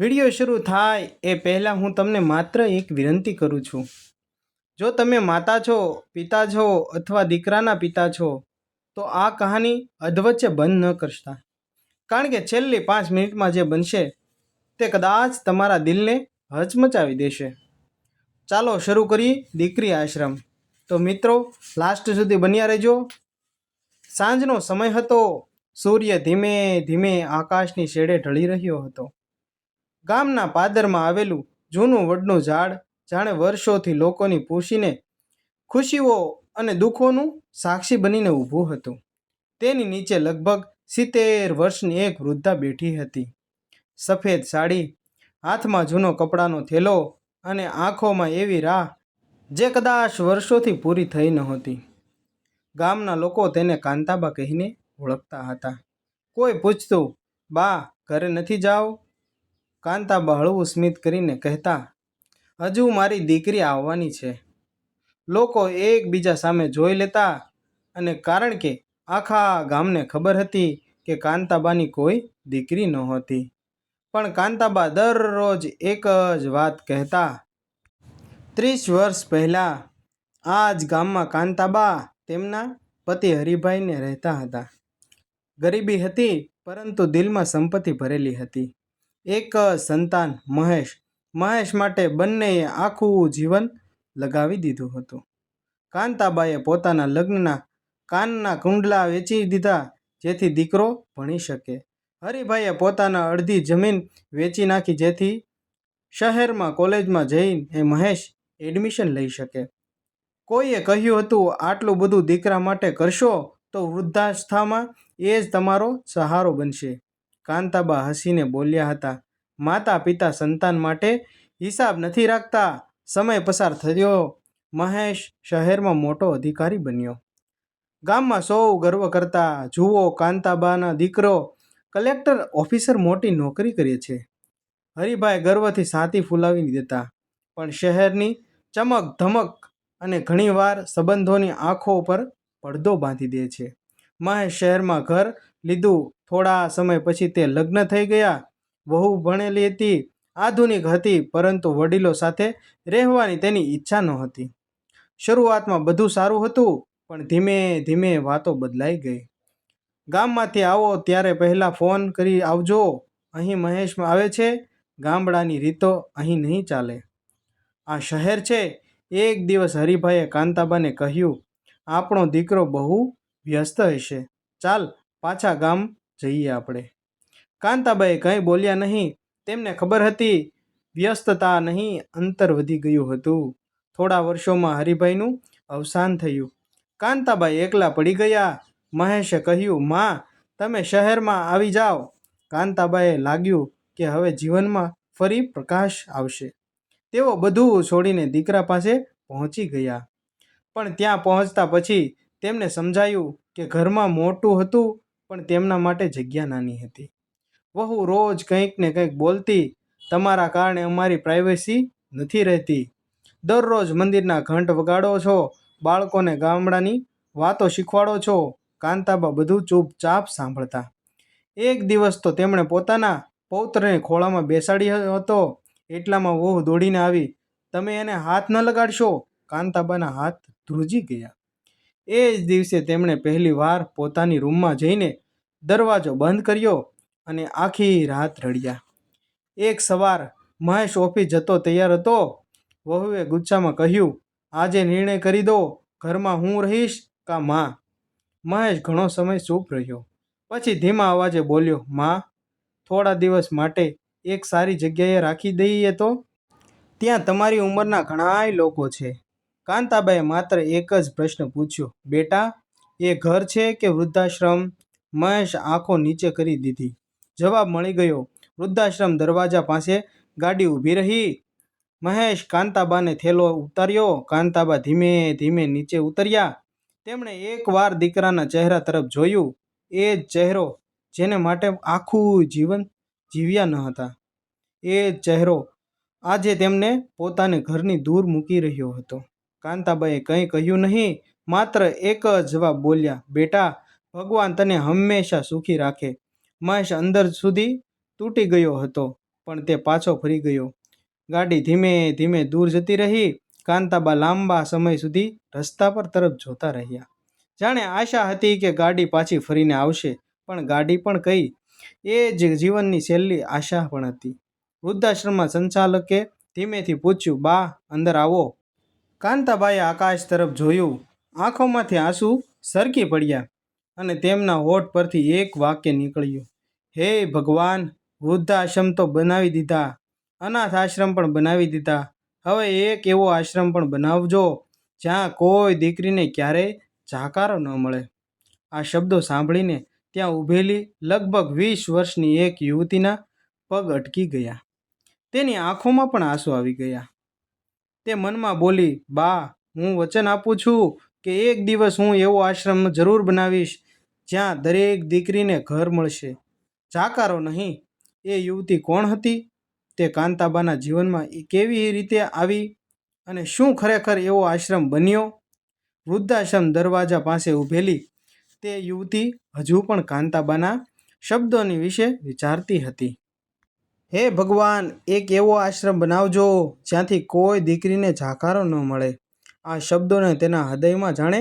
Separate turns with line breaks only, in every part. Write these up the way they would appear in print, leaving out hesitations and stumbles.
Video શરૂ થાય એ પહેલાં હું તમને માત્ર એક વિનંતી કરું છું. જો તમે માતા છો, પિતા છો અથવા દીકરાના પિતા છો તો આ કહાની અધવચ્ચે બંધ ન કરતા, કારણ કે છેલ્લી 5 મિનિટમાં જે બનશે તે કદાચ તમારા દિલને હચમચાવી દેશે. ચાલો શરૂ કરીએ દીકરી આશ્રમ. તો મિત્રો, લાસ્ટ સુધી બન્યા રહેજો. સાંજનો સમય હતો. સૂર્ય ધીમે ધીમે આકાશની શેડે ઢળી રહ્યો હતો. ગામના પાદરમાં આવેલું જૂનું વડનું ઝાડ જાણે વર્ષોથી લોકોની પૂછીને ખુશીઓ અને દુઃખોનું સાક્ષી બનીને ઊભું હતું. તેની નીચે લગભગ 70 વર્ષની એક વૃદ્ધા બેઠી હતી. સફેદ સાડી, હાથમાં જૂનો કપડાનો થેલો અને આંખોમાં એવી રાહ જે કદાચ વર્ષોથી પૂરી થઈ નહોતી. ગામના લોકો તેને કાંતાબા કહીને ઓળખતા હતા. કોઈ પૂછતું, બા ઘરે નથી જાઓ? કાંતાબા હળવું સ્મિત કરીને કહેતા, હજુ મારી દીકરી આવવાની છે. લોકો એકબીજા સામે જોઈ લેતા, અને કારણ કે આખા ગામને ખબર હતી કે કાંતાબાની કોઈ દીકરી નહોતી. પણ કાંતાબા દરરોજ એક જ વાત કહેતા. 30 વર્ષ પહેલાં આ જ ગામમાં કાંતાબા તેમના પતિ હરિભાઈને રહેતા હતા. ગરીબી હતી, પરંતુ દિલમાં સંપત્તિ ભરેલી હતી. એક જ સંતાન મહેશ. મહેશ માટે બંનેએ આખું જીવન લગાવી દીધું હતું. કાંતાબાએ પોતાના લગ્નના કાનના કુંડલા વેચી દીધા જેથી દીકરો ભણી શકે. હરિભાઈએ પોતાના અડધી જમીન વેચી નાખી જેથી શહેરમાં કોલેજમાં જઈને મહેશ એડમિશન લઈ શકે. કોઈએ કહ્યું હતું, આટલું બધું દીકરા માટે કરશો તો વૃદ્ધાવસ્થામાં એ જ તમારો સહારો બનશે. કાંતાબા હસીને બોલ્યા હતા, માતા પિતા સંતાન માટે હિસાબ નથી રાખતા. સમય પસાર થયો. મહેશ શહેરમાં મોટો અધિકારી બન્યો. ગામમાં સૌ ગર્વ કરતા, જુઓ કાંતાબાના દીકરો કલેક્ટર ઓફિસર મોટી નોકરી કરે છે. હરિભાઈ ગર્વથી છાતી ફૂલાવી દેતા. પણ શહેરની ચમક ધમક અને ઘણીવાર સંબંધોની આંખો પર પડદો બાંધી દે છે. મહેશ શહેરમાં ઘર લીધું. થોડા સમય પછી તે લગ્ન થઈ ગયા. વહુ ભણેલી હતી, આધુનિક હતી, પરંતુ વડીલો સાથે રહેવાની તેની ઈચ્છા નહોતી. શરૂઆતમાં બધું સારું હતું, પણ ધીમે ધીમે વાતો બદલાઈ ગઈ. ગામમાંથી આવો ત્યારે પહેલાં ફોન કરી આવજો, અહીં મહેશ આવે છે. ગામડાની રીતો અહીં નહીં ચાલે. આ શહેર છે. એક દિવસ હરિભાઈએ કાંતાબાને કહ્યું, આપણો દીકરો બહુ વ્યસ્ત હશે, ચાલ પાછા ગામ જઈએ આપણે. કાંતાબાએ કંઈ બોલ્યા નહીં. તેમને ખબર હતી વ્યસ્તતા નહીં, અંતર વધી ગયું હતું. થોડા વર્ષોમાં હરિભાઈનું અવસાન થયું. કાંતાબાઈ એકલા પડી ગયા. મહેશે કહ્યું, માં તમે શહેરમાં આવી જાઓ. કાંતાબાએ લાગ્યું કે હવે જીવનમાં ફરી પ્રકાશ આવશે. તેઓ બધું છોડીને દીકરા પાસે પહોંચી ગયા. પણ ત્યાં પહોંચતા પછી તેમને સમજાયું કે ઘરમાં મોટું હતું, પણ તેમના માટે જગ્યા નાની હતી. વહુ રોજ કંઈક ને કંઈક બોલતી, તમારા કારણે અમારી પ્રાઇવસી નથી રહેતી. દરરોજ મંદિરના ઘંટ વગાડો છો, બાળકોને ગામડાની વાતો શીખવાડો છો. કાંતાબા બધું ચૂપચાપ સાંભળતા. એક દિવસ તો તેમણે પોતાના પૌત્રને ખોળામાં બેસાડ્યો હતો. એટલામાં વહુ દોડીને આવી, તમે એને હાથ ન લગાડશો. કાંતાબાના હાથ ધ્રુજી ગયા. એ જ દિવસે તેમણે પહેલી વાર પોતાની રૂમમાં જઈને દરવાજો બંધ કર્યો અને આખી રાત રડ્યા. એક સવાર મહેશ ઓફિસ જતો તૈયાર હતો. વહુએ ગુસ્સામાં કહ્યું, આજે નિર્ણય કરી દો, ઘરમાં હું રહીશ કાં માં? મહેશ ઘણો સમય ચૂપ રહ્યો. પછી ધીમા અવાજે બોલ્યો, માં, થોડા દિવસ માટે એક સારી જગ્યાએ રાખી દઈએ તો? ત્યાં તમારી ઉંમરના ઘણાય લોકો છે. કાંતાબાએ માત્ર એક જ પ્રશ્ન પૂછ્યો, બેટા, એ ઘર છે કે વૃદ્ધાશ્રમ? મહેશ આંખો નીચે કરી દીધી. જવાબ મળી ગયો. વૃદ્ધાશ્રમ દરવાજા પાસે ગાડી ઊભી રહી. મહેશ કાંતાબાને થેલો ઉતાર્યો. કાંતાબા ધીમે ધીમે નીચે ઉતર્યા. તેમણે એકવાર દીકરાના ચહેરા તરફ જોયું. એ જ ચહેરો જેને માટે આખું જીવન જીવ્યા ન હતા. એ જ ચહેરો આજે તેમને પોતાને ઘરની દૂર મૂકી રહ્યો હતો. કાંતાબાએ કંઈ કહ્યું નહીં, માત્ર એક જ જવાબ બોલ્યા, બેટા, ભગવાન તને હંમેશા સુખી રાખે. મહેશ અંદર સુધી તૂટી ગયો હતો, પણ તે પાછો ફરી ગયો. ગાડી ધીમે ધીમે દૂર જતી રહી. કાંતાબા લાંબા સમય સુધી રસ્તા પર તરફ જોતા રહ્યા, જાણે આશા હતી કે ગાડી પાછી ફરીને આવશે. પણ ગાડી પણ કઈ, એ જ જીવનની છેલ્લી આશા પણ હતી. વૃદ્ધાશ્રમમાં સંચાલકે ધીમેથી પૂછ્યું, બા, અંદર આવો. કાંતાબાએ આકાશ તરફ જોયું. આંખોમાંથી આંસુ સરકી પડ્યા અને તેમના હોઠ પરથી એક વાક્ય નીકળ્યું, હે ભગવાન, વૃદ્ધાશ્રમ તો બનાવી દીધા, અનાથ આશ્રમ પણ બનાવી દીધા, હવે એક એવો આશ્રમ પણ બનાવજો જ્યાં કોઈ દીકરીને ક્યારેય જાકારો ન મળે. આ શબ્દો સાંભળીને ત્યાં ઊભેલી લગભગ 20 વર્ષની એક યુવતીના પગ અટકી ગયા. તેની આંખોમાં પણ આંસુ આવી ગયા. તે મનમાં બોલી, બા, હું વચન આપું છું કે એક દિવસ હું એવો આશ્રમ જરૂર બનાવીશ જ્યાં દરેક દીકરીને ઘર મળશે, જાકારો નહીં. એ યુવતી કોણ હતી? તે કાંતાબાના જીવનમાં કેવી રીતે આવી અને શું ખરેખર એવો આશ્રમ બન્યો? વૃદ્ધાશ્રમ દરવાજા પાસે ઊભેલી તે યુવતી હજુ પણ કાંતાબાના શબ્દોની વિશે વિચારતી હતી. હે ભગવાન, એક એવો આશ્રમ બનાવજો જ્યાંથી કોઈ દીકરીને જાકારો ન મળે. આ શબ્દોને તેના હૃદયમાં જાણે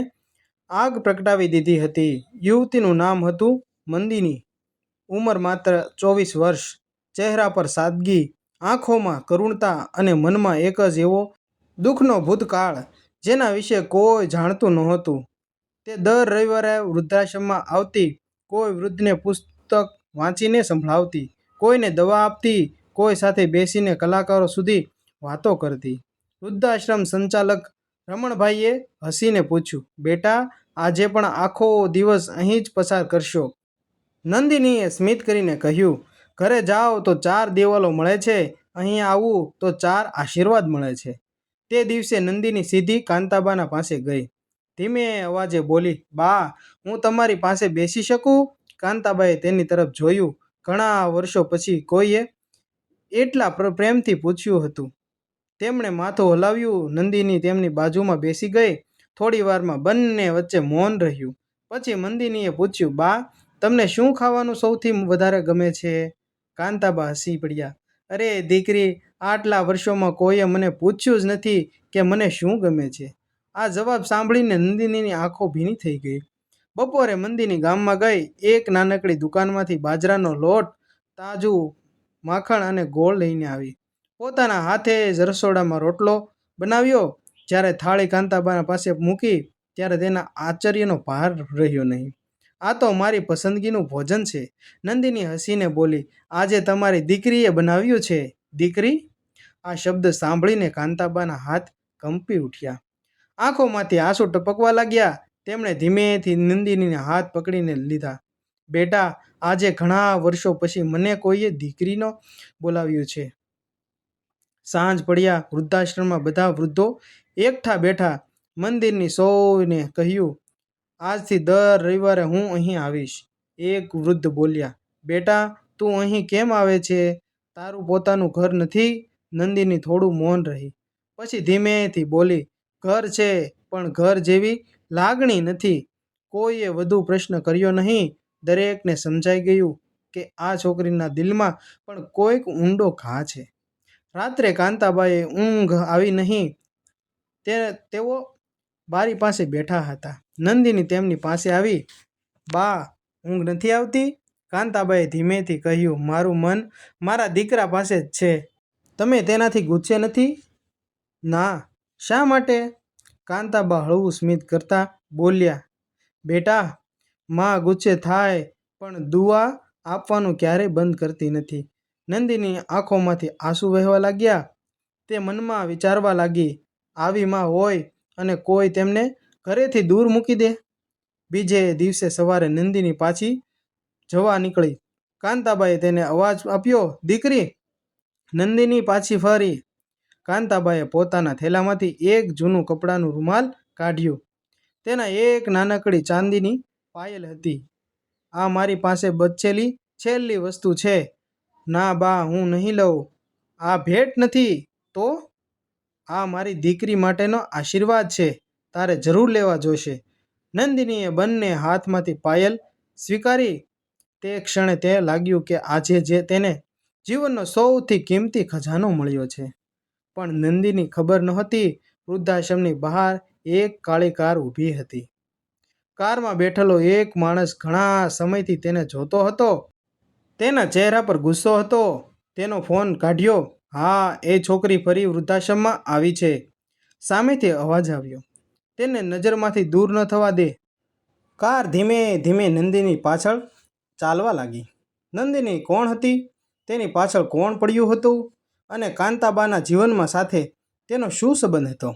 આગ પ્રગટાવી દીધી હતી. યુવતીનું નામ હતું મંદિની. ઉંમર માત્ર 24 વર્ષ. ચહેરા પર સાદગી, આંખોમાં કરુણતા અને મનમાં એક જ એવો દુઃખનો ભૂતકાળ જેના વિશે કોઈ જાણતું નહોતું. તે દર રવિવારે વૃદ્ધાશ્રમમાં આવતી, કોઈ વૃદ્ધને પુસ્તક વાંચીને સંભળાવતી, કોઈને દવા આપતી, કોઈ સાથે બેસીને કલાકારો સુધી વાતો કરતી. વૃદ્ધાશ્રમ સંચાલક રમણભાઈએ હસીને પૂછ્યું, બેટા, આજે પણ આખો દિવસ અહીં જ પસાર કરશો? નંદિનીએ સ્મિત કરીને કહ્યું, ઘરે જાઓ તો 4 દિવાલો મળે છે, અહીં આવું તો 4 આશીર્વાદ મળે છે. તે દિવસે નંદિની સીધી કાંતાબાના પાસે ગઈ. ધીમે અવાજે બોલી, બા, હું તમારી પાસે બેસી શકું? કાંતાબાએ તેની તરફ જોયું. ઘણા વર્ષો પછી કોઈએ એટલા પ્રેમથી પૂછ્યું હતું. તેમણે માથું હલાવ્યું. નંદિની તેમની બાજુમાં બેસી ગઈ. થોડી વારમાં બંને વચ્ચે મૌન રહ્યું. પછી નંદિનીએ પૂછ્યું, બા, તમને શું ખાવાનું સૌથી વધારે ગમે છે? કાંતાબા હસી પડ્યા. અરે દીકરી, આટલા વર્ષોમાં કોઈએ મને પૂછ્યું જ નથી કે મને શું ગમે છે. આ જવાબ સાંભળીને નંદિનીની આંખો ભીની થઈ ગઈ. બપોરે નંદિની ગામમાં ગઈ. એક નાનકડી દુકાનમાંથી બાજરાનો લોટ, તાજું માખણ અને ગોળ લઈને આવી. પોતાના હાથે જ રસોડામાં રોટલો બનાવ્યો. જ્યારે થાળી કાંતાબાના પાસે મૂકી ત્યારે તેના આશ્ચર્યનો પાર રહ્યો નહીં. આ તો મારી પસંદગીનું ભોજન છે. નંદિની હસીને બોલી, આજે તમારી દીકરીએ બનાવ્યું છે. દીકરી? આ શબ્દ સાંભળીને કાંતાબાના હાથ કંપી ઉઠ્યા. આંખોમાંથી આંસુ ટપકવા લાગ્યા. તેમણે ધીમેથી નંદિનીના હાથ પકડીને લીધા. બેટા, આજે ઘણા વર્ષો પછી મને કોઈએ દીકરીનો બોલાવ્યું છે. સાંજ પડ્યા. વૃદ્ધાશ્રમમાં બધા વૃદ્ધો એકઠા બેઠા. મંદિરની સૌને કહ્યું, આજથી દર રવિવારે હું અહીં આવીશ. એક વૃદ્ધ બોલ્યા, બેટા, તું અહીં કેમ આવે છે? તારું પોતાનું ઘર નથી? નંદિની થોડું મૌન રહી. પછી ધીમેથી બોલી, ઘર છે, પણ ઘર જેવી લાગણી નથી. કોઈએ વધુ પ્રશ્ન કર્યો નહીં. દરેકને સમજાઈ ગયું કે આ છોકરીના દિલમાં પણ કોઈક ઊંડો ઘા છે. રાત્રે કાંતાબાએ ઊંઘ આવી નહીં. તેઓ બારી પાસે બેઠા હતા. નંદિની તેમની પાસે આવી, બા, ઊંઘ નથી આવતી? કાંતાબાએ ધીમેથી કહ્યું, મારું મન મારા દીકરા પાસે જ છે. તમે તેનાથી ગુસ્સે નથી? ના. શા માટે? કાંતાબા હળવું સ્મિત કરતા બોલ્યા, બેટા, માં ગુસ્સે થાય પણ દુઆ આપવાનું ક્યારેય બંધ કરતી નથી. નંદિની આંખોમાંથી આંસુ વહેવા લાગ્યા. તે મનમાં વિચારવા લાગી, આવી માં હોય અને કોઈ તેમને ઘરેથી દૂર મૂકી દે. બીજે દિવસે સવારે નંદિની પાછી જવા નીકળી. કાંતાબાએ તેને અવાજ આપ્યો, દીકરી. નંદિની પાછી ફરી. કાંતાબાએ પોતાના થેલામાંથી એક જૂનું કપડાનું રૂમાલ કાઢ્યું. તેના એક નાનકડી ચાંદીની પાયલ હતી. આ મારી પાસે બચેલી છેલ્લી વસ્તુ છે. ના બા, હું નહીં લઉં. આ ભેટ નથી. તો? આ મારી દીકરી માટેનો આશીર્વાદ છે. તારે જરૂર લેવા જોશે. નંદિનીએ બંને હાથમાંથી પાયલ સ્વીકારી. તે ક્ષણે તે લાગ્યું કે આજે જે તેને જીવનનો સૌથી કિંમતી ખજાનો મળ્યો છે. પણ નંદીની ખબર નહોતી વૃદ્ધાશ્રમની બહાર એક કાળી કાર ઊભી હતી. કારમાં બેઠેલો એક માણસ ઘણા સમયથી તેને જોતો હતો. તેના ચહેરા પર ગુસ્સો હતો. તેનો ફોન કાઢ્યો. હા, એ છોકરી ફરી વૃદ્ધાશ્રમમાં આવી છે. સામેથી અવાજ આવ્યો. તેને નજરમાંથી દૂર ન થવા દે. કાર ધીમે ધીમે નંદીની પાછળ ચાલવા લાગી. નંદિની કોણ હતી? તેની પાછળ કોણ પડ્યું હતું? અને કાંતાબાના જીવનમાં સાથે તેનો શું સંબંધ હતો?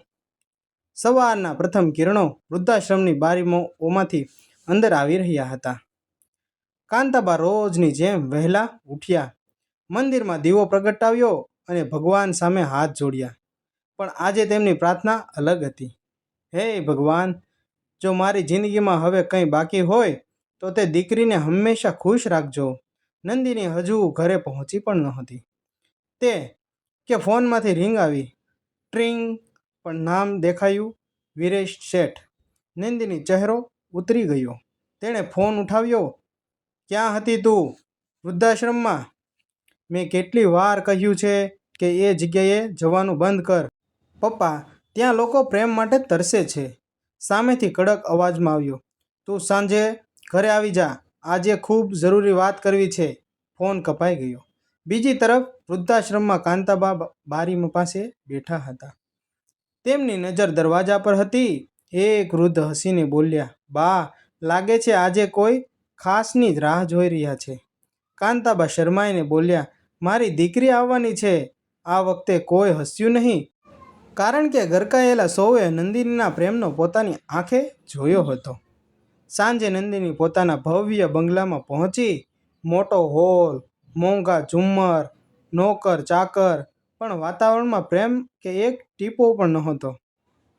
સવારના પ્રથમ કિરણો વૃદ્ધાશ્રમની બારીઓમાંથી અંદર આવી રહ્યા હતા. કાંતાબા રોજની જેમ વહેલા ઉઠ્યા, મંદિરમાં દીવો પ્રગટાવ્યો અને ભગવાન સામે હાથ જોડ્યા. પણ આજે તેમની પ્રાર્થના અલગ હતી. હે ભગવાન, જો મારી જિંદગીમાં હવે કંઈ બાકી હોય તો તે દીકરીને હંમેશા ખુશ રાખજો. નંદિની હજુ ઘરે પહોંચી પણ નહોતી કે ફોનમાંથી રિંગ આવી. ટ્રિંગ, પણ નામ દેખાયું, વીરેશ શેઠ. નંદિની ચહેરો ઉતરી ગયો. તેણે ફોન ઉઠાવ્યો. ક્યાં હતી તું? વૃદ્ધાશ્રમમાં. મેં કેટલી વાર કહ્યું છે કે એ જગ્યાએ જવાનું બંધ કર. પપ્પા, ત્યાં લોકો પ્રેમ માટે તરસે છે. સામેથી કડક અવાજમાં આવ્યો. તું સાંજે ઘરે આવી જા, આજે ખૂબ જરૂરી વાત કરવી છે. ફોન કપાઈ ગયો. બીજી તરફ વૃદ્ધાશ્રમમાં કાંતાબા બારી પાસે બેઠા હતા. તેમની નજર દરવાજા પર હતી. એક વૃદ્ધ હસીને બોલ્યા, બા, લાગે છે આજે કોઈ ખાસની રાહ જોઈ રહ્યા છે. કાંતાબા શરમાઈને બોલ્યા, મારી દીકરી આવવાની છે. આ વખતે કોઈ હસ્યું નહીં, કારણ કે ગરકાયેલા સૌએ નંદિનીના પ્રેમનો પોતાની આંખે જોયો હતો. સાંજે નંદિની પોતાના ભવ્ય બંગલામાં પહોંચી. મોટો હોલ, મોંઘા ઝુમ્મર, નોકર ચાકર, પણ વાતાવરણમાં પ્રેમ કે એક ટીપો પણ નહોતો.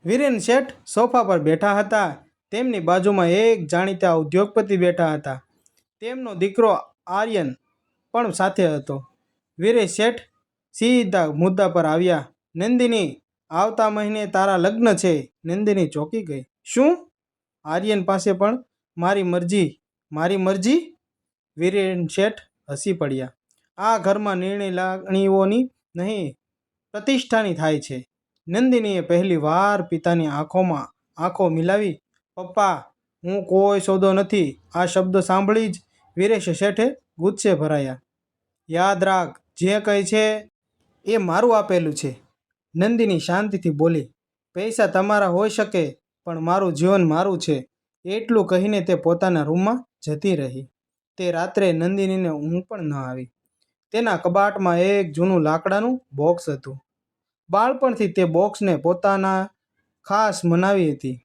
વીરેન શેઠ સોફા પર બેઠા હતા. તેમની બાજુમાં એક જાણીતા ઉદ્યોગપતિ બેઠા હતા. તેમનો દીકરો આર્યન પણ સાથે હતો. વીરેશ શેઠ સીધા મુદ્દા પર આવ્યા. નંદિની, આવતા મહિને તારા લગ્ન છે. નંદિની ચોંકી ગઈ. શું? આર્યન પાસે પણ મારી મરજી? મારી મરજી? વીરેન શેઠ હસી પડ્યા. આ ઘરમાં નિર્ણય લાગણીઓની નહીં, પ્રતિષ્ઠાની થાય છે. નંદિનીએ પહેલી વાર પિતાની આંખોમાં આંખો મિલાવી. પપ્પા, હું કોઈ સોદો નથી. આ શબ્દો સાંભળી જ વીરેશ શેઠે ગુસ્સે ભરાયા. યાદ રાખ, જે કંઈ છે એ મારું આપેલું છે. નંદિની શાંતિથી બોલી. પૈસા તમારા હોઈ શકે, પણ મારું જીવન મારું છે. એટલું કહીને તે પોતાના રૂમમાં જતી રહી. તે રાત્રે નંદિનીને ઊંઘ પણ ન આવી. તેના કબાટમાં એક જૂનું લાકડાનું બોક્સ હતું. બાળપણથી તે બોક્સને પોતાના ખાસ મનાવી હતી.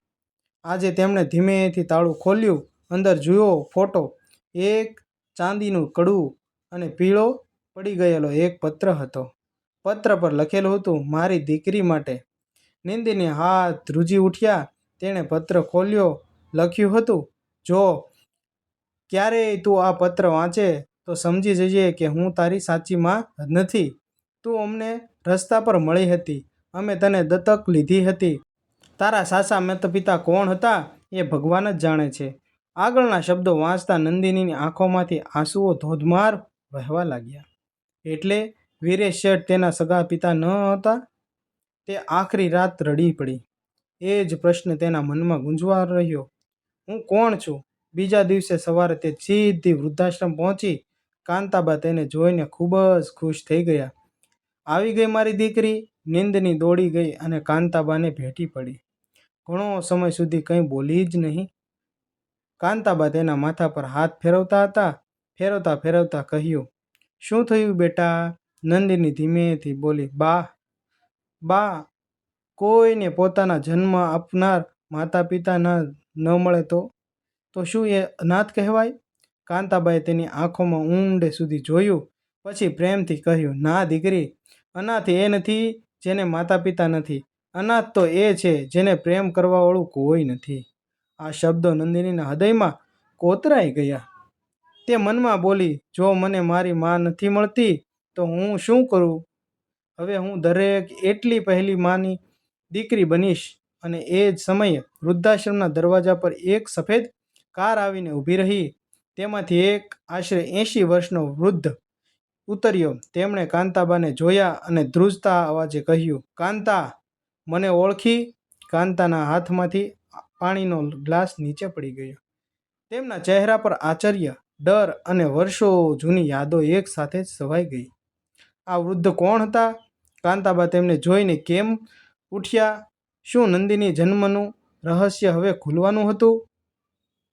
આજે તેમણે ધીમેથી તાળું ખોલ્યું. અંદર જુઓ ફોટો. એક ચાંદીનું કડું અને પીળો પડી ગયેલો એક પત્ર હતો. પત્ર પર લખેલું હતું, મારી દીકરી માટે. નંદિની હાથ ધ્રુજી ઉઠ્યા. તેણે પત્ર ખોલ્યો. લખ્યું હતું, જો ક્યારેય તું આ પત્ર વાંચે તો સમજી જજે કે હું તારી સાચી માં નથી. તું અમને રસ્તા પર મળી હતી. અમે તને દત્તક લીધી હતી. તારા સાચા માતા પિતા કોણ હતા એ ભગવાન જ જાણે છે. આગળના શબ્દો વાંચતા નંદિનીની આંખોમાંથી આંસુઓ ધોધમાર વહેવા લાગ્યા. એટલે વીરેશ શેઠ તેના સગા પિતા ન હતા? તે આખરી રાત રડી પડી. એ જ પ્રશ્ન તેના મનમાં ગુંજવા રહ્યો. હું કોણ છું? બીજા દિવસે સવારે તે સીધી વૃદ્ધાશ્રમ પહોંચી. કાંતાબા તેને જોઈને ખૂબ જ ખુશ થઈ ગયા. આવી ગઈ મારી દીકરી. નંદિની દોડી ગઈ અને કાંતાબાને ભેટી પડી. ઘણો સમય સુધી કંઈ બોલી જ નહીં. કાંતાબા તેના માથા પર હાથ ફેરવતા હતા. ફેરવતા ફેરવતા કહ્યું, શું થયું બેટા? નંદિની ધીમેથી બોલી, બા, કોઈને પોતાના જન્મ આપનાર માતા પિતા ન મળે તો શું એ અનાથ કહેવાય? કાંતાબાએ તેની આંખોમાં ઊંડે સુધી જોયું. પછી પ્રેમથી કહ્યું, ના દીકરી, અનાથ એ નથી જેને માતા પિતા નથી. અનાથ તો એ છે જેને પ્રેમ કરવાવાળું કોઈ નથી. આ શબ્દો નંદિનીના હૃદયમાં કોતરાઈ ગયા. તે મનમાં બોલી, જો મને મારી માં નથી મળતી તો હું શું કરું? હવે હું દરેક એટલી પહેલી માની દીકરી બનીશ. અને એ જ સમયે વૃદ્ધાશ્રમના દરવાજા પર એક સફેદ કાર આવીને ઊભી રહી. તેમાંથી એક આશરે 80 વર્ષનો વૃદ્ધ ઉતર્યો. તેમણે કાંતાબાને જોયા અને ધ્રુજતા અવાજે કહ્યું, કાંતા, મને ઓળખી? કાંતાના હાથમાંથી પાણીનો ગ્લાસ નીચે પડી ગયો. તેમના ચહેરા પર આશ્ચર્ય, ડર અને વર્ષો જૂની યાદો એક સાથે છવાઈ ગઈ. આ વૃદ્ધ કોણ હતા? કાંતાબા તેમને જોઈને કેમ ઉઠ્યા? શું નંદિની જન્મનું રહસ્ય હવે ખુલવાનું હતું?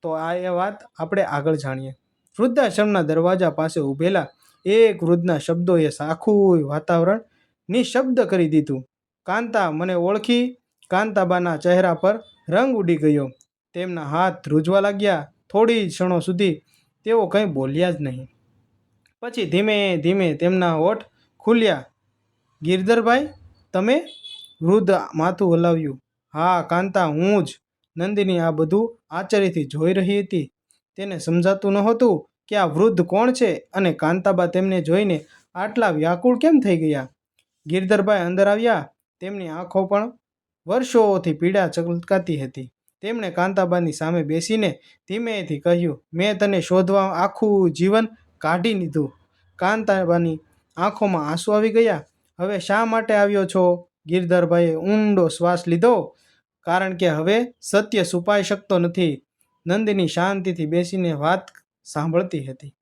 તો એ વાત આપણે આગળ જાણીએ. વૃદ્ધાશ્રમના દરવાજા પાસે ઊભેલા એક વૃદ્ધના શબ્દોએ આખું વાતાવરણ નિશબ્દ કરી દીધું. કાંતા, મને ઓળખી? કાંતાબાના ચહેરા પર રંગ ઉડી ગયો. તેમના હાથ ધ્રુજવા લાગ્યા. થોડી ક્ષણો સુધી તેઓ કંઈ બોલ્યા જ નહીં. પછી ધીમે ધીમે તેમના હોઠ ખુલ્યા. ગિરધરભાઈ, તમે? વૃદ્ધ માથું હલાવ્યું. હા કાંતા, હું જ. નંદિની આ બધું આશ્ચર્યથી જોઈ રહી હતી. તેને સમજાતું નહોતું કે આ વૃદ્ધ કોણ છે અને કાંતાબા તેમને જોઈને આટલા વ્યાકુળ કેમ થઈ ગયા. ગિરધરભાઈ અંદર આવ્યા. તેમની આંખો પણ વર્ષોથી પીડા ચલકાતી હતી. તેમણે કાંતાબાની સામે બેસીને ધીમેથી કહ્યું, મેં તને શોધવા આખું જીવન કાઢી લીધું. કાંતાબાની આંખોમાં આંસુ આવી ગયા. હવે શા માટે આવ્યો છો? ગિરધરભાઈએ ઊંડો શ્વાસ લીધો. કારણ કે હવે સત્ય છુપાઈ શકતો નથી. નંદિની શાંતિથી બેસીને વાત સાંભળતી હતી.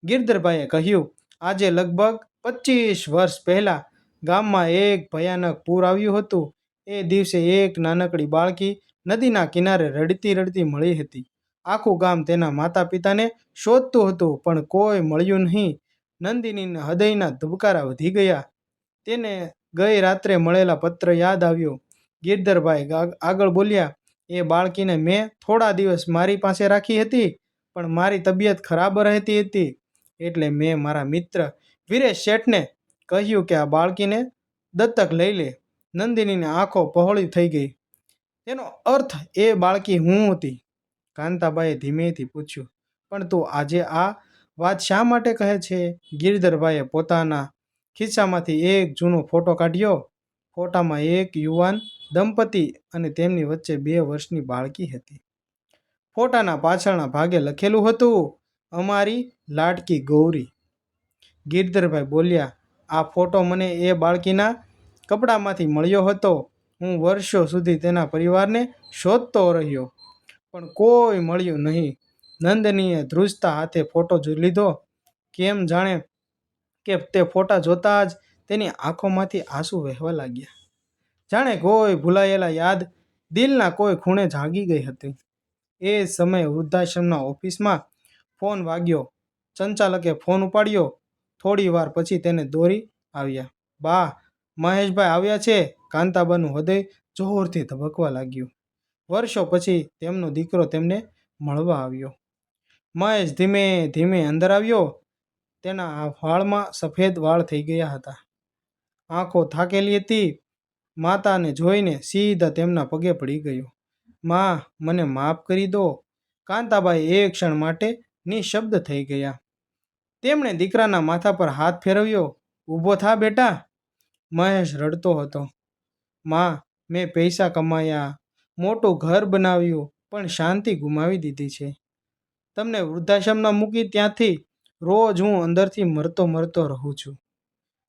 ગિરધરભાઈએ કહ્યું, આજે લગભગ 25 વર્ષ પહેલાં ગામમાં એક ભયાનક પૂર આવ્યું હતું. એ દિવસે એક નાનકડી બાળકી નદીના કિનારે રડતી રડતી મળી હતી. આખું ગામ તેના માતા પિતાને શોધતું હતું, પણ કોઈ મળ્યું નહીં. નંદિનીના હૃદયના ધબકારા વધી ગયા. તેને ગઈ રાત્રે મળેલા પત્ર યાદ આવ્યો. ગિરધરભાઈ આગળ બોલ્યા, એ બાળકીને મેં થોડા દિવસ મારી પાસે રાખી હતી, પણ મારી તબિયત ખરાબ રહેતી હતી. એટલે મેં મારા મિત્ર વીરેશ શેઠને કહ્યું કે આ બાળકીને દત્તક લઈ લે. નંદિનીની આંખો પહોળી થઈ ગઈ. તેનો અર્થ એ બાળકી હું હતી? કાંતાબાએ ધીમેથી પૂછ્યું. પણ તું આજે આ વાત શા માટે કહે છે? ગિરધરભાઈએ પોતાના ખિસ્સામાંથી એક જૂનો ફોટો કાઢ્યો. ફોટામાં એક યુવાન દંપતી અને તેમની વચ્ચે 2 વર્ષની બાળકી હતી. ફોટાના પાછળના ભાગે લખેલું હતું, અમારી લાડકી ગૌરી. ગિરધરભાઈ બોલ્યા, આ ફોટો મને એ બાળકીના કપડામાંથી મળ્યો હતો. હું વર્ષો સુધી તેના પરિવારને શોધતો રહ્યો, પણ કોઈ મળ્યું નહીં. નંદનીએ ધ્રુજતા હાથે ફોટો લીધો. કેમ જાણે કે તે ફોટા જોતા જ તેની આંખોમાંથી આંસુ વહેવા લાગ્યા. જાણે કોઈ ભૂલાયેલા યાદ દિલના કોઈ ખૂણે જાગી ગઈ હતી. એ સમયે વૃદ્ધાશ્રમના ઓફિસમાં ફોન વાગ્યો. સંચાલકે ફોન ઉપાડ્યો. થોડી વાર પછી તેને દોરી આવ્યા. બા, મહેશભાઈ આવ્યા છે. કાંતાબાનું હૃદય જોરથી ધબકવા લાગ્યું. વર્ષો પછી તેમનો દીકરો તેમને મળવા આવ્યો. મહેશ ધીમે ધીમે અંદર આવ્યો. તેના વાળમાં સફેદ વાળ થઈ ગયા હતા. આંખો થાકેલી હતી. માતાને જોઈને સીધા તેમના પગે પડી ગયો. માં, મને માફ કરી દો. કાંતાબાઈ એક ક્ષણ માટે નિશબ્દ થઈ ગયા. તેમણે દીકરાના માથા પર હાથ ફેરવ્યો. ઊભો થા બેટા. મહેશ રડતો હતો. માં, મેં પૈસા કમાયા, મોટું ઘર બનાવ્યું, પણ શાંતિ ગુમાવી દીધી છે. તમને વૃદ્ધાશ્રમમાં મૂકી ત્યાંથી રોજ હું અંદરથી મરતો મરતો રહું છું.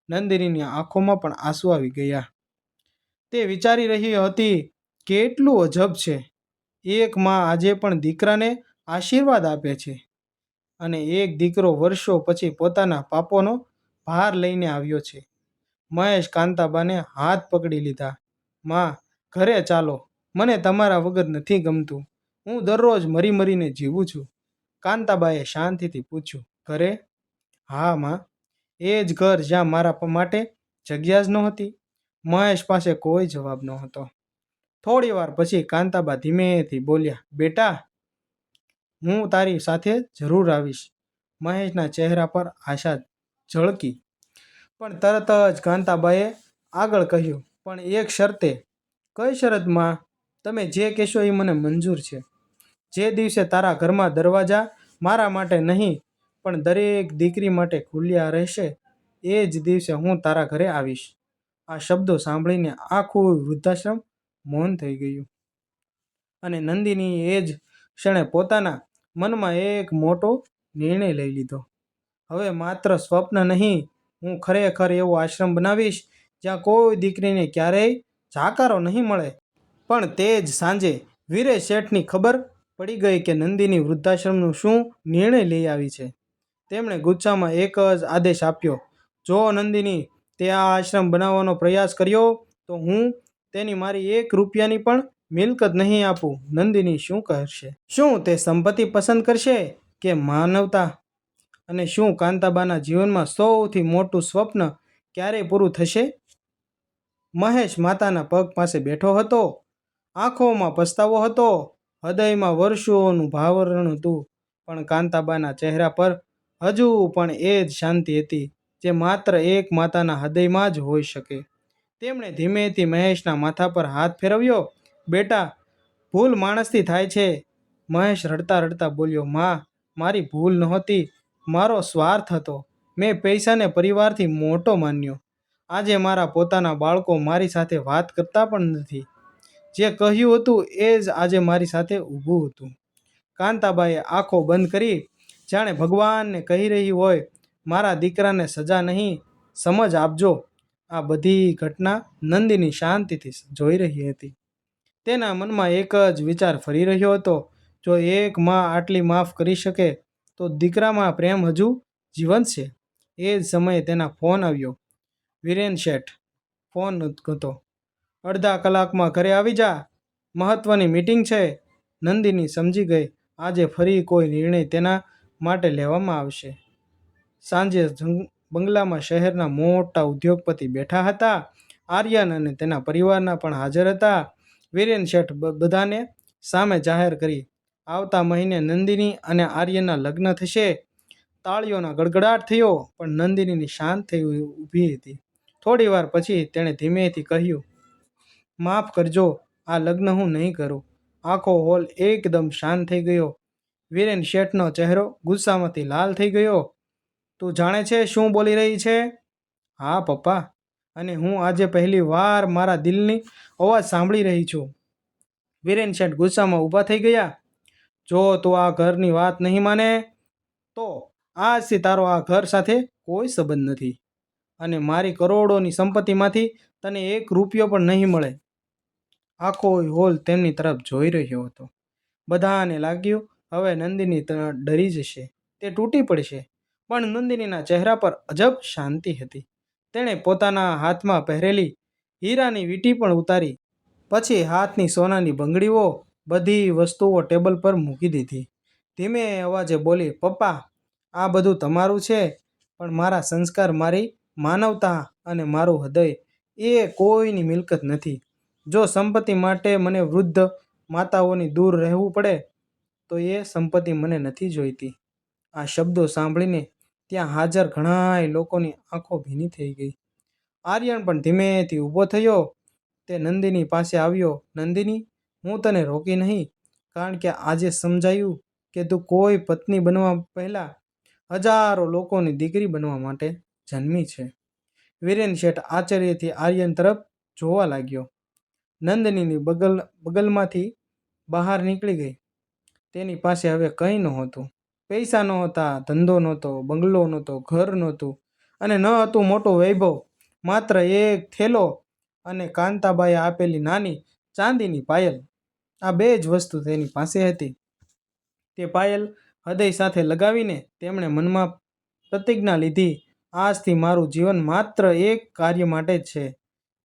નંદિનીની આંખોમાં પણ આંસુ આવી ગયા. તે વિચારી રહી હતી, કેટલું અજબ છે. એક માં આજે પણ દીકરાને આશીર્વાદ આપે છે, અને એક દીકરો વર્ષો પછી પોતાના પાપોનો ભાર લઈને આવ્યો છે. મહેશ કાંતાબાને હાથ પકડી લીધા. માં, ઘરે ચાલો. મને તમારા વગર નથી ગમતું. હું દરરોજ મરી મરીને જીવું છું. કાંતાબાએ શાંતિથી પૂછ્યું. ઘરે? હા માં, એ જ ઘર જ્યાં મારા માટે જગ્યા જ નહોતી. મહેશ પાસે કોઈ જવાબ નહોતો. થોડી વાર પછી કાંતાબા ધીમેથી બોલ્યા. બેટા, હું તારી સાથે જરૂર આવીશ. મહેશના ચહેરા પર આશા ઝળકી. પણ તરત જ કાંતાબાએ આગળ કહ્યું, પણ એક શરતે. કઈ શરતમાં? તમે જે કહેશો એ મને મંજૂર છે. જે દિવસે તારા ઘરમાં દરવાજા મારા માટે નહીં, પણ દરેક દીકરી માટે ખુલ્યા રહેશે, એ જ દિવસે હું તારા ઘરે આવીશ. આ શબ્દો સાંભળીને આખું વૃદ્ધાશ્રમ મૌન થઈ ગયું. અને નંદિનીએ એ જ ક્ષણે પોતાના મનમાં એક મોટો નિર્ણય લઈ લીધો. હવે માત્ર સ્વપ્ન નહીં, હું ખરેખર એવો આશ્રમ બનાવીશ જ્યાં કોઈ દીકરીને ક્યારેય જાકારો નહીં મળે. પણ તે જ સાંજે વીરે શેઠની ખબર પડી ગઈ કે નંદિની વૃદ્ધાશ્રમનું શું નિર્ણય લઈ આવી છે. તેમણે ગુસ્સામાં એક જ આદેશ આપ્યો, જો નંદિની તે આ આશ્રમ બનાવવાનો પ્રયાસ કર્યો તો હું તેની મારી 1 રૂપિયાની પણ મિલકત નહીં આપું. નંદિની શું કરશે? શું તે સંપત્તિ પસંદ કરશે કે માનવતા? અને શું કાંતાબાના જીવનમાં સૌથી મોટું સ્વપ્ન ક્યારેય પૂરું થશે? મહેશ માતાના પગ પાસે બેઠો હતો. આંખોમાં પસ્તાવો હતો, હૃદયમાં વર્ષોનું ભાવરણ હતું. પણ કાંતાબાના ચહેરા પર હજુ પણ એ જ શાંતિ હતી જે માત્ર એક માતાના હૃદયમાં જ હોઈ શકે. તેમણે ધીમેથી મહેશના માથા પર હાથ ફેરવ્યો. બેટા, ભૂલ માણસથી થાય છે. મહેશ રડતા રડતા બોલ્યો, માં, મારી ભૂલ નહોતી, મારો સ્વાર્થ હતો. મેં પૈસાને પરિવારથી મોટો માન્યો. આજે મારા પોતાના બાળકો મારી સાથે વાત કરતા પણ નથી. જે કહ્યું હતું એ જ આજે મારી સાથે ઊભું હતું. કાંતાબાએ આંખો બંધ કરી, જાણે ભગવાનને કહી રહી હોય, મારા દીકરાને સજા નહીં, સમજ આપજો. આ બધી ઘટના નંદિની શાંતિથી જોઈ રહી હતી. તેના મનમાં એક જ વિચાર ફરી રહ્યો હતો, જો એક માં આટલી માફ કરી શકે તો દીકરામાં પ્રેમ હજુ જીવંત છે. એ જ સમયે તેના ફોન આવ્યો. વિરેન શેઠ ફોન હતો. અડધા કલાકમાં ઘરે આવી જા, મહત્વની મીટિંગ છે. નંદિની સમજી ગઈ, આજે ફરી કોઈ નિર્ણય તેના માટે લેવામાં આવશે. સાંજે બંગલામાં શહેરના મોટા ઉદ્યોગપતિ બેઠા હતા. આર્યન અને તેના પરિવારના પણ હાજર હતા. વિરેન શેઠ બધાને સામે જાહેર કરી, આવતા મહિને નંદિની અને આર્યનના લગ્ન થશે. તાળીઓના ગડગડાટ થયો, પણ નંદિની શાંત થઈ ઊભી હતી. થોડી વાર પછી તેણે ધીમેથી કહ્યું, માફ કરજો, આ લગ્ન હું નહીં કરું. આખો હોલ એકદમ શાંત થઈ ગયો. વિરેન શેઠનો ચહેરો ગુસ્સામાંથી લાલ થઈ ગયો. તું જાણે છે શું બોલી રહી છે? હા પપ્પા, અને હું આજે પહેલી વાર મારા દિલની અવાજ સાંભળી રહી છું. વિરેન શેઠ ગુસ્સામાં ઊભા થઈ ગયા. જો તું આ ઘરની વાત નહીં માને તો આજથી તારો આ ઘર સાથે કોઈ સંબંધ નથી, અને મારી કરોડોની સંપત્તિમાંથી તને 1 રૂપિયો પણ નહીં મળે. આખો હોલ તેમની તરફ જોઈ રહ્યો હતો. બધાને લાગ્યું હવે નંદિની ડરી જશે, તે તૂટી પડશે. પણ નંદિનીના ચહેરા પર અજબ શાંતિ હતી. તેણે પોતાના હાથમાં પહેરેલી હીરાની વીંટી પણ ઉતારી. પછી હાથની સોનાની બંગડીઓ, બધી વસ્તુઓ ટેબલ પર મૂકી દીધી. ધીમે અવાજે બોલી, પપ્પા, આ બધું તમારું છે, પણ મારા સંસ્કાર, મારી માનવતા અને મારું હૃદય એ કોઈની મિલકત નથી. જો સંપત્તિ માટે મને વૃદ્ધ માતાઓની દૂર રહેવું પડે તો એ સંપત્તિ મને નથી જોઈતી. આ શબ્દો સાંભળીને ત્યાં હાજર ઘણાય લોકોની આંખો ભીની થઈ ગઈ. આર્યન પણ ધીમેથી ઊભો થયો. તે નંદિની પાસે આવ્યો. નંદિની, હું તને રોકી નહીં, કારણ કે આજે સમજાયું કે તું કોઈ પત્ની બનવા પહેલાં હજારો લોકોની દીકરી બનવા માટે જન્મી છે. વિરેન શેઠ આશ્ચર્યથી આર્યન તરફ જોવા લાગ્યો. નંદિનીની બગલમાંથી બહાર નીકળી ગઈ. તેની પાસે હવે કંઈ નહોતું. પૈસા નહોતા, ધંધો નહોતો, બંગલો નહોતો, ઘર નહોતું, અને ન હતું મોટું વૈભવ. માત્ર એક થેલો અને કાંતાબાએ આપેલી નાની ચાંદીની પાયલ. આ 2 જ વસ્તુ તેની પાસે હતી. તે પાયલ હૃદય સાથે લગાવીને તેમણે મનમાં પ્રતિજ્ઞા લીધી, આજથી મારું જીવન માત્ર એક કાર્ય માટે જ છે.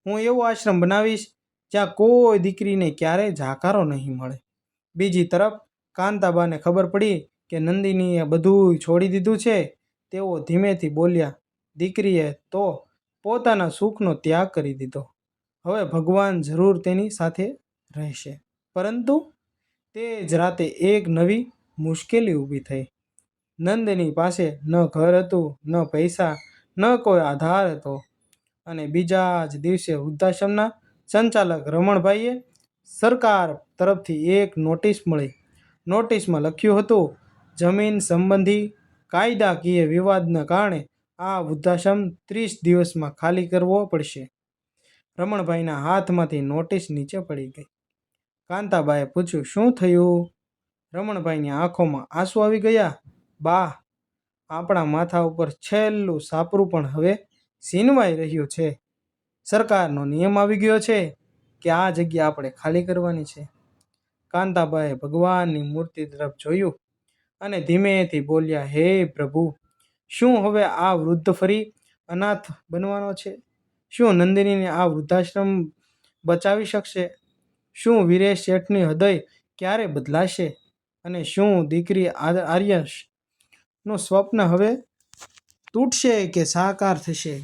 હું એવો આશ્રમ બનાવીશ જ્યાં કોઈ દીકરીને ક્યારેય જાકારો નહીં મળે. બીજી તરફ કાંતાબાને ખબર પડી કે નંદિનીએ બધું છોડી દીધું છે. તેઓ ધીમેથી બોલ્યા, દીકરીએ તો પોતાના સુખનો ત્યાગ કરી દીધો. હવે ભગવાન જરૂર તેની સાથે રહેશે. પરંતુ તે જ રાતે એક નવી મુશ્કેલી ઊભી થઈ. નંદિની પાસે ન ઘર હતું, ન પૈસા, ન કોઈ આધાર હતો. અને બીજા જ દિવસે વૃદ્ધાશ્રમના સંચાલક રમણભાઈએ સરકાર તરફથી એક નોટિસ મળી. નોટિસમાં લખ્યું હતું, જમીન સંબંધી કાયદાકીય વિવાદના કારણે આ વૃદ્ધાશ્રમ 30 દિવસમાં ખાલી કરવો પડશે. રમણભાઈના હાથમાંથી નોટિસ નીચે પડી ગઈ. કાંતાબાએ પૂછ્યું, શું થયું? રમણભાઈની આંખોમાં આંસુ આવી ગયા. બા, આપણા માથા ઉપર છેલ્લું સાપરું પણ હવે સીનવાઈ રહ્યું છે. સરકારનો નિયમ આવી ગયો છે કે આ જગ્યા આપણે ખાલી કરવાની છે. કાંતાબાએ ભગવાનની મૂર્તિ તરફ જોયું અને ધીમેથી બોલ્યા, હે પ્રભુ, શું હવે આ વૃદ્ધ ફરી અનાથ બનવાનો છે? શું નંદિનીને આ વૃદ્ધાશ્રમ બચાવી શકશે? શું વીરેશ શેઠની હૃદય ક્યારે બદલાશે? અને શું દીકરી આર્યશનું સ્વપ્ન હવે તૂટશે કે સાકાર થશે?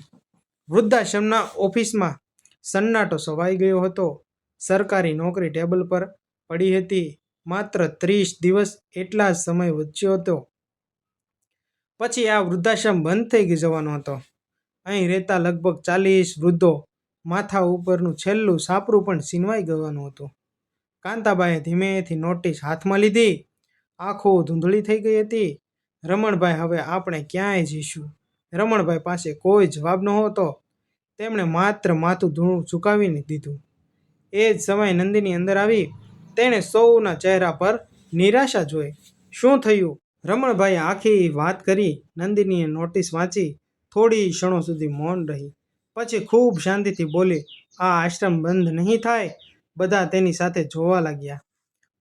વૃદ્ધાશ્રમના ઓફિસમાં સન્નાટો છવાઈ ગયો હતો. સરકારી નોકરી ટેબલ પર પડી હતી. માત્ર 30 દિવસ એટલા જ સમય વધ્યો હતો. પછી આ વૃદ્ધાશ્રમ બંધ થઈ જવાનો હતો. અહીં રહેતા લગભગ 40 વૃદ્ધો માથા ઉપરનું છેલ્લું સાપરું પણ સીનવાઈ ગવાનું હતું. કાંતાબાએ ધીમેથી નોટિસ હાથમાં લીધી. આંખો ધૂંધળી થઈ ગઈ હતી. રમણભાઈ, હવે આપણે ક્યાંય જઈશું? રમણભાઈ પાસે કોઈ જવાબ નહોતો. તેમણે માત્ર માથું ઝુકાવી દીધું. એ જ સમયે નંદિની અંદર આવી. તેણે સૌના ચહેરા પર નિરાશા જોઈ. શું થયું? રમણભાઈએ આખી વાત કરી. નંદિનીએ નોટિસ વાંચી. થોડી ક્ષણો સુધી મૌન રહી. પછી ખૂબ શાંતિથી બોલી, આ આશ્રમ બંધ નહીં થાય. બધા તેની સાથે જોવા લાગ્યા.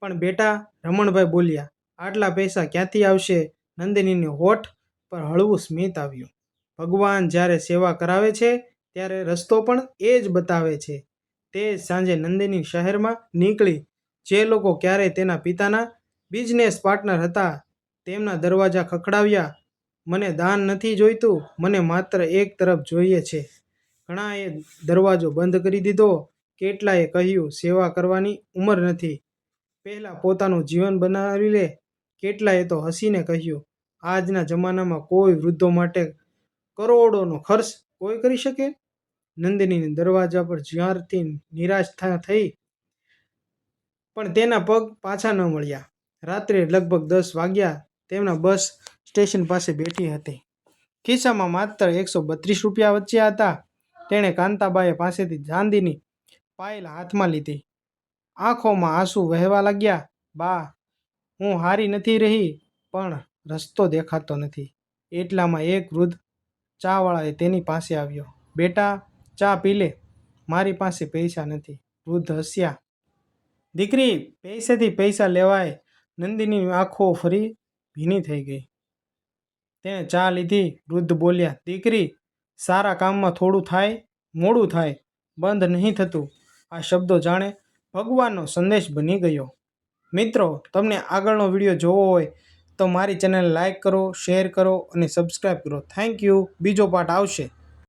પણ બેટા, રમણભાઈ બોલ્યા, આટલા પૈસા ક્યાંથી આવશે? નંદિનીને હોઠ પર હળવું સ્મિત આવ્યું. ભગવાન જ્યારે સેવા કરાવે છે ત્યારે રસ્તો પણ એ જ બતાવે છે. તે જ સાંજે નંદિની શહેરમાં નીકળી. જે લોકો ક્યારેય તેના પિતાના બિઝનેસ પાર્ટનર હતા તેમના દરવાજા ખખડાવ્યા. મને દાન નથી જોઈતું, મને માત્ર એક તરફ જોઈએ છે. ઘણાએ દરવાજો બંધ કરી દીધો. કેટલાએ કહ્યું, સેવા કરવાની ઉંમર નથી, પહેલાં પોતાનું જીવન બનાવી લે. કેટલાએ તો હસીને કહ્યું, આજના જમાનામાં કોઈ વૃદ્ધો માટે કરોડોનો ખર્ચ કોઈ કરી શકે? નંદિનીને દરવાજા પર જ્યારથી નિરાશ થઈ પણ તેના પગ પાછા ન મળ્યા. રાત્રે લગભગ 10 વાગ્યા. તેમના બસ સ્ટેશન પાસે બેઠી હતી. ખિસ્સામાં માત્ર 132 રૂપિયા બચ્યા હતા. તેણે કાંતાબાઈ પાસેથી ચાંદીની પાયલ હાથમાં લીધી. આંખોમાં આંસુ વહેવા લાગ્યા. બા, હું હારી નથી રહી, પણ રસ્તો દેખાતો નથી. એટલામાં એક વૃદ્ધ ચાવાળા તેની પાસે આવ્યો. બેટા, ચા પી લે. મારી પાસે પૈસા નથી. વૃદ્ધ હસ્યા. દીકરી, પૈસેથી પૈસા લેવાય? નંદિનીની આંખો ફરી ભીની થઈ ગઈ. તેણે ચા લીધી. વૃદ્ધ બોલ્યા, દીકરી, સારા કામમાં થોડું થાય, મોડું થાય, બંધ નહીં થતું. આ શબ્દો જાણે ભગવાનનો સંદેશ બની ગયો. મિત્રો, તમને આગળનો વિડીયો જોવો હોય તો મારી ચેનલ લાઈક કરો, શેર કરો અને સબસ્ક્રાઈબ કરો. Thank you. બીજો પાર્ટ આવશે.